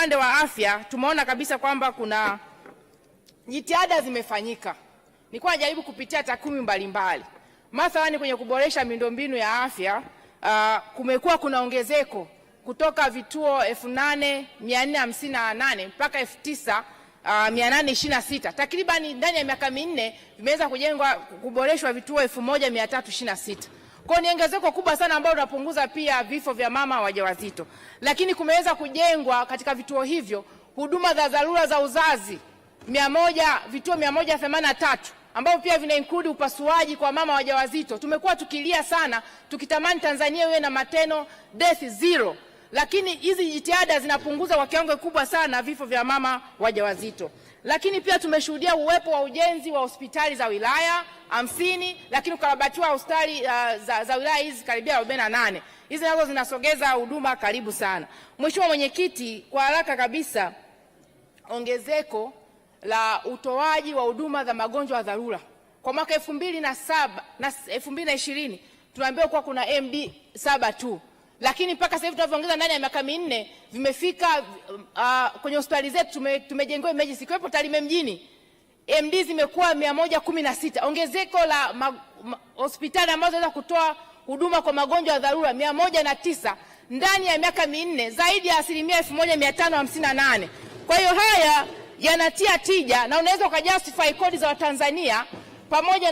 upande wa afya tumeona kabisa kwamba kuna jitihada zimefanyika. Nilikuwa najaribu kupitia takwimu mbalimbali. Mathalani kwenye kuboresha miundombinu ya afya, kumekuwa kuna ongezeko kutoka vituo 8458 mpaka 9826. Takriban ndani ya miaka minne vimeweza kujengwa kuboreshwa vituo 1326. Kwa ni ongezeko kubwa sana ambalo unapunguza pia vifo vya mama wajawazito. Lakini kumeweza kujengwa katika vituo hivyo huduma za dharura za uzazi vituo 183 ambao pia vina include upasuaji kwa mama wajawazito. Tumekuwa tukilia sana tukitamani Tanzania iwe na maternal death zero, lakini hizi jitihada zinapunguza kwa kiwango kikubwa sana vifo vya mama wajawazito. Lakini pia tumeshuhudia uwepo wa ujenzi wa hospitali za wilaya 50, lakini ukarabatiwa hospitali za wilaya hizi karibia 48. Hizi nazo zinasogeza huduma karibu sana. Mheshimiwa Mwenyekiti, kwa haraka kabisa, ongezeko la utoaji wa huduma za magonjwa ya dharura kwa mwaka 2007 na 2020 tunaambiwa kwa kuna MD 7 tu, lakini mpaka sasa hivi tunavyoongeza ndani ya miaka minne vimefika kwenye hospitali zetu tumejengewa emergency kwa Tarime mjini MD zimekuwa 116. Ongezeko la hospitali ambazo zinaweza kutoa huduma kwa magonjwa ya dharura 109 ndani ya miaka minne, zaidi ya 1558. Kwa hiyo haya yanatia tija na unaweza ukajustify kodi za Watanzania pamoja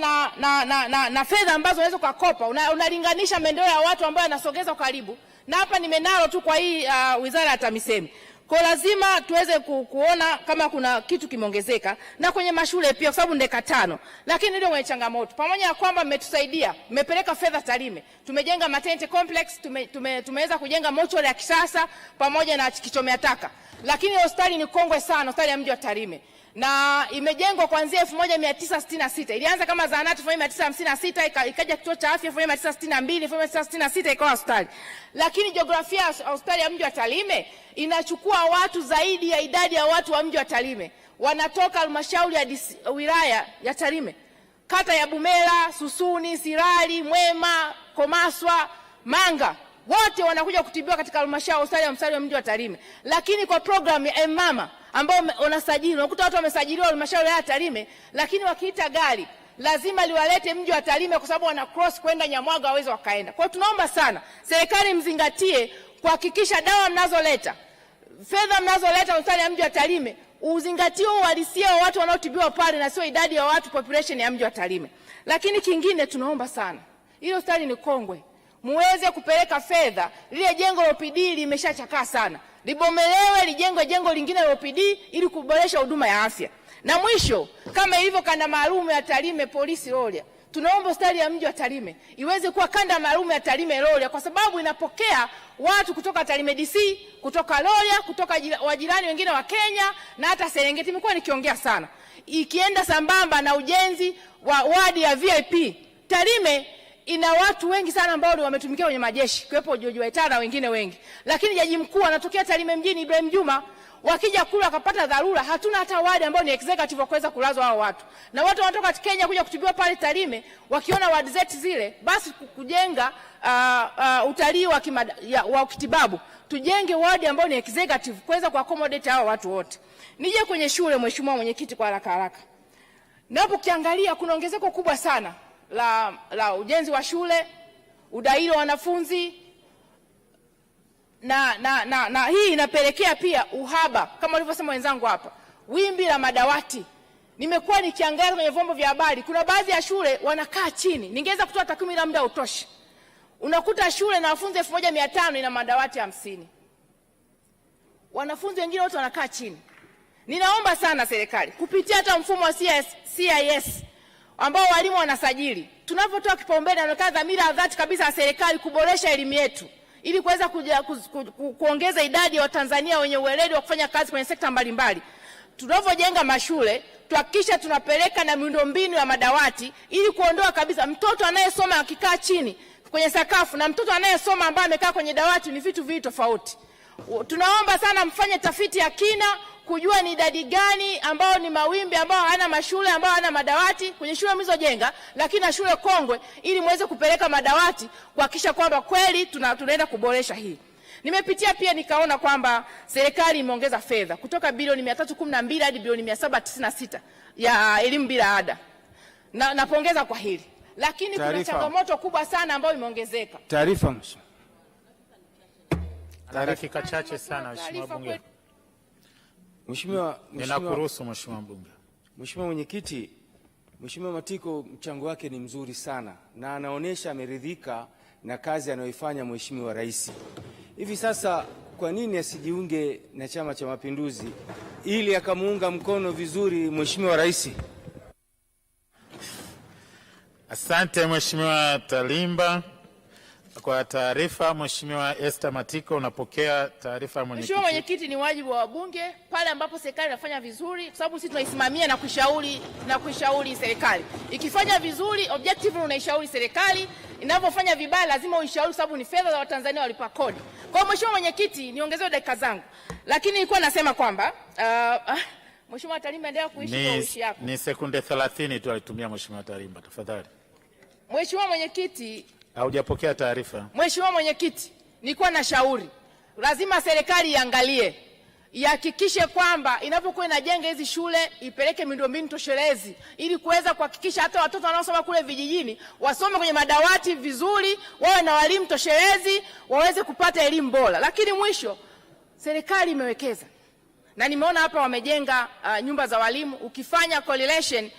na fedha ambazo unaweza kukopa. Unalinganisha maendeleo ya watu ambao yanasogeza karibu. Na hapa nimenalo tu kwa hii Wizara ya TAMISEMI. Kwa lazima tuweze kuona kama kuna kitu kimeongezeka na kwenye mashule pia, kwa sababu ndeka 5. Lakini ndio mwenye changamoto. Pamoja na kwamba mmetusaidia, mmepeleka fedha Tarime. Tumejenga maternity complex, tumeweza kujenga mochari ya kisasa pamoja na kichomea taka. Lakini hospitali ni kongwe sana, hospitali ya mji wa Tarime. Na imejengwa kuanzia 1966. Ilianza kama zahanati 1956, ikaja kituo cha afya 1962, 1966 ikawa hospitali. Lakini jiografia ya hospitali ya mji wa Tarime inachukua watu zaidi ya idadi ya watu wa mji wa Tarime. Wanatoka halmashauri ya wilaya ya Tarime, kata ya Bumela, Susuni, Sirari, Mwema, Komaswa, Manga, wote wanakuja kutibiwa katika halmashauri ya mji wa Tarime. Lakini kwa program ya mama ambao wanasajili, unakuta watu wamesajiliwa halmashauri ya Tarime, lakini wakiita gari lazima liwalete mji wa Tarime kwa sababu wana cross kwenda Nyamwaga waweze wakaenda. Kwa tunaomba sana serikali mzingatie kuhakikisha dawa mnazoleta, fedha mnazoleta hospitali ya mji wa Tarime, uzingatie uhalisia wa watu wanaotibiwa pale na sio idadi ya watu population ya mji wa Tarime. Lakini kingine tunaomba sana, ile hospitali ni kongwe, muweze kupeleka fedha. Lile jengo la OPD limeshachakaa sana, libomelewe lijengwe jengo lingine la OPD ili kuboresha huduma ya afya. Na mwisho, kama ilivyo kanda maalum ya Tarime Polisi Rorya, tunaomba hospitali ya mji wa Tarime iweze kuwa kanda maalum ya Tarime Rorya, kwa sababu inapokea watu kutoka Tarime DC, kutoka Rorya, kutoka wajirani wengine wa Kenya na hata Serengeti. Nimekuwa nikiongea sana, ikienda sambamba na ujenzi wa wadi ya VIP. Tarime ina watu wengi sana ambao wametumikia kwenye majeshi, kuwepo George Waitara na wengine wengi. Lakini jaji mkuu anatokea Tarime mjini, Ibrahim Juma, wakija kula wakapata dharura, hatuna hata wadi ambao ni executive wa kuweza kulazwa hao watu. Na watu wanatoka Kenya kuja kutibiwa pale Tarime, wakiona wadi zetu zile, basi kujenga utalii wa kitibabu, tujenge wadi ambao ni executive kuweza kuaccommodate hao watu wote. Nije kwenye shule, Mheshimiwa Mwenyekiti, kwa haraka. Napo kiangalia kuna ongezeko kubwa sana la ujenzi wa shule, udahili wa wanafunzi, na hii inapelekea pia uhaba kama walivyosema wenzangu hapa, wimbi la madawati. Nimekuwa nikiangalia kwenye vyombo vya habari, kuna baadhi ya shule wanakaa chini. Ningeweza kutoa takwimu ila muda utoshi. Unakuta shule na wanafunzi 1500 ina madawati 50. Wanafunzi wengine wote wanakaa chini. Ninaomba sana serikali kupitia hata mfumo wa CIS ambao walimu wanasajili, tunapotoa kipaumbele inaonekana dhamira ya dhati kabisa ya serikali kuboresha elimu yetu ili kuweza kuongeza idadi ya Watanzania wenye ueledi wa kufanya kazi kwenye sekta mbalimbali. Tunapojenga mashule tuhakikisha tunapeleka na miundombinu ya madawati ili kuondoa kabisa mtoto anayesoma akikaa chini kwenye sakafu na mtoto anayesoma ambaye amekaa kwenye dawati ni vitu viwili tofauti. Tunaomba sana mfanye tafiti ya kina kujua ni idadi gani ambao ni mawimbi ambao hana mashule ambao hana madawati kwenye shule mlizojenga, lakini na shule kongwe, ili muweze kupeleka madawati kuhakikisha kwamba kweli tunaenda kuboresha hii. Nimepitia pia nikaona kwamba serikali imeongeza fedha kutoka bilioni 312 hadi bilioni 796 ya elimu bila ada. Napongeza kwa hili. Lakini kuna changamoto kubwa sana ambayo imeongezeka. Taarifa. Dakika chache sana Mheshimiwa Bunge. Ninakuruhusu Mheshimiwa Bunge. Mheshimiwa Mwenyekiti, Mheshimiwa Matiko mchango wake ni mzuri sana na anaonesha ameridhika na kazi anayoifanya Mheshimiwa Rais. Hivi sasa kwa nini asijiunge na Chama cha Mapinduzi ili akamuunga mkono vizuri Mheshimiwa Rais? Asante Mheshimiwa Talimba kwa taarifa. Mheshimiwa Esther Matiko, unapokea taarifa ya mwenyekiti. Mheshimiwa Mwenyekiti, ni wajibu wa wabunge pale ambapo serikali inafanya vizuri, kwa sababu sisi tunaisimamia na kuishauri serikali. Ikifanya vizuri, objectively unaishauri serikali. Inapofanya vibaya lazima uishauri, sababu ni fedha za Watanzania walipa kodi. Kwa hiyo Mheshimiwa Mwenyekiti, niongezewe dakika zangu. Lakini nilikuwa nasema kwamba Mheshimiwa Talimba, endelea kuishi kwa uishi yako. Ni sekunde 30 tu alitumia Mheshimiwa Talimba, tafadhali. Mheshimiwa Mwenyekiti, haujapokea taarifa. Mheshimiwa Mwenyekiti, nilikuwa na shauri lazima serikali iangalie, ihakikishe kwamba inapokuwa inajenga hizi shule ipeleke miundombinu toshelezi ili kuweza kuhakikisha hata watoto wanaosoma kule vijijini wasome kwenye madawati vizuri, wawe na walimu toshelezi, waweze kupata elimu bora. Lakini mwisho, serikali imewekeza na nimeona hapa wamejenga nyumba za walimu. Ukifanya correlation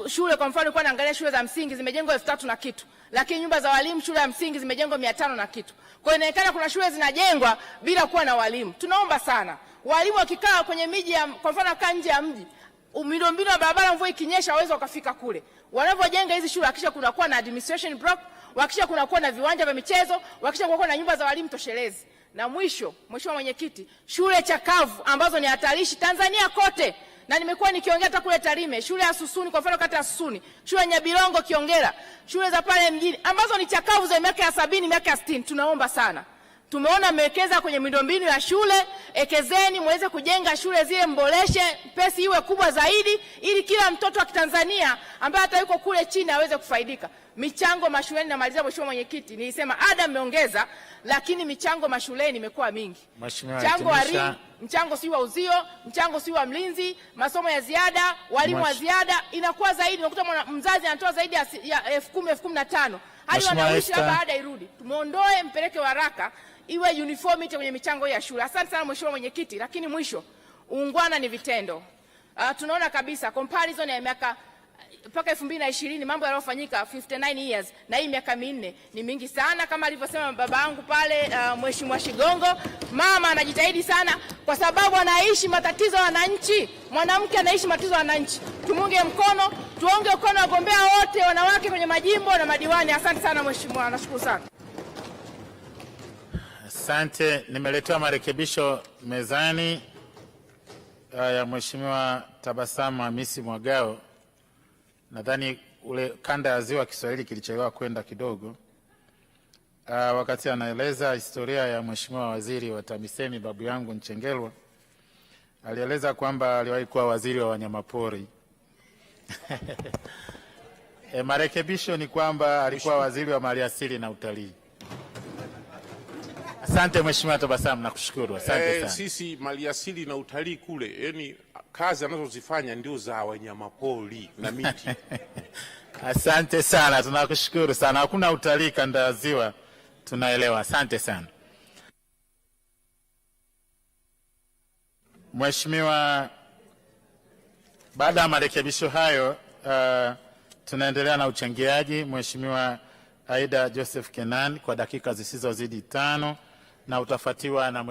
shule kwa mfano, kwa naangalia shule za msingi zimejengwa 3000 na kitu, lakini nyumba za walimu shule ya msingi zimejengwa 500 na kitu. Kwa hiyo inaonekana kuna shule zinajengwa bila kuwa na walimu. Tunaomba sana walimu wakikaa kwenye miji kwa mfano kaa nje ya mji, miundombinu ya barabara mvua ikinyesha waweze wakafika kule. Wanapojenga hizi shule hakisha kuna kuwa na administration block, hakisha kuna kuwa na viwanja vya michezo, hakisha kuna kuwa na nyumba za walimu toshelezi. Na mwisho, Mheshimiwa Mwenyekiti, shule chakavu ambazo ni hatarishi Tanzania kote, na nimekuwa nikiongea hata kule Tarime, shule ya Susuni kwa mfano, kata ya Susuni, shule ya Nyabilongo, Kiongera, shule za pale mjini ambazo ni chakavu za miaka ya 70, miaka ya 60. Tunaomba sana, tumeona mmewekeza kwenye miundombinu ya shule, ekezeni muweze kujenga shule zile, mboreshe, pesi iwe kubwa zaidi ili kila mtoto wa Kitanzania ambaye hata yuko kule chini aweze kufaidika. Michango mashuleni, na malizia Mheshimiwa Mwenyekiti, nilisema ada mmeongeza, lakini michango mashuleni imekuwa mingi. Mchango wa RIM, mchango si wa uzio, mchango si wa mlinzi, masomo ya ziada, walimu wa ziada inakuwa zaidi. Unakuta mzazi anatoa zaidi ya 10,000, 15,000 hadi wanaishi labda ada irudi. Tumuondoe, mpeleke haraka iwe uniformity kwenye michango ya shule. Asante sana Mheshimiwa Mwenyekiti, lakini mwisho, uungwana ni vitendo. Tunaona kabisa comparison ya miaka mpaka 2020 mambo yaliyofanyika 59 years na hii miaka 4 ni mingi sana, kama alivyosema baba yangu pale Mheshimiwa Shigongo. Mama anajitahidi sana kwa sababu anaishi matatizo ya wananchi. Mwanamke anaishi matatizo ya wananchi. Tumunge mkono, tuonge mkono wagombea wote wanawake kwenye majimbo na madiwani. Asante sana Mheshimiwa, nashukuru sana. Asante. Nimeletewa marekebisho mezani ya Mheshimiwa Tabasamu Hamisi Mwagao. Nadhani ule kanda ya Ziwa Kiswahili kilichelewa kwenda kidogo. Wakati anaeleza historia ya Mheshimiwa Waziri wa TAMISEMI babu yangu Nchengerwa, alieleza kwamba aliwahi kuwa waziri wa wanyamapori. Marekebisho ni kwamba alikuwa waziri wa maliasili na utalii. Asante Mheshimiwa Tabasamu, nakushukuru. Asante sana. Sisi maliasili na utalii kule, yani kazi anazozifanya ndio za wanyamapori na miti. Asante sana, tunakushukuru sana. Hakuna utalii kanda ya Ziwa, tunaelewa. Asante sana. Mheshimiwa, baada ya marekebisho hayo, tunaendelea na uchangiaji. Mheshimiwa Aida Joseph Kenan kwa dakika zisizozidi 5 na utafuatiwa na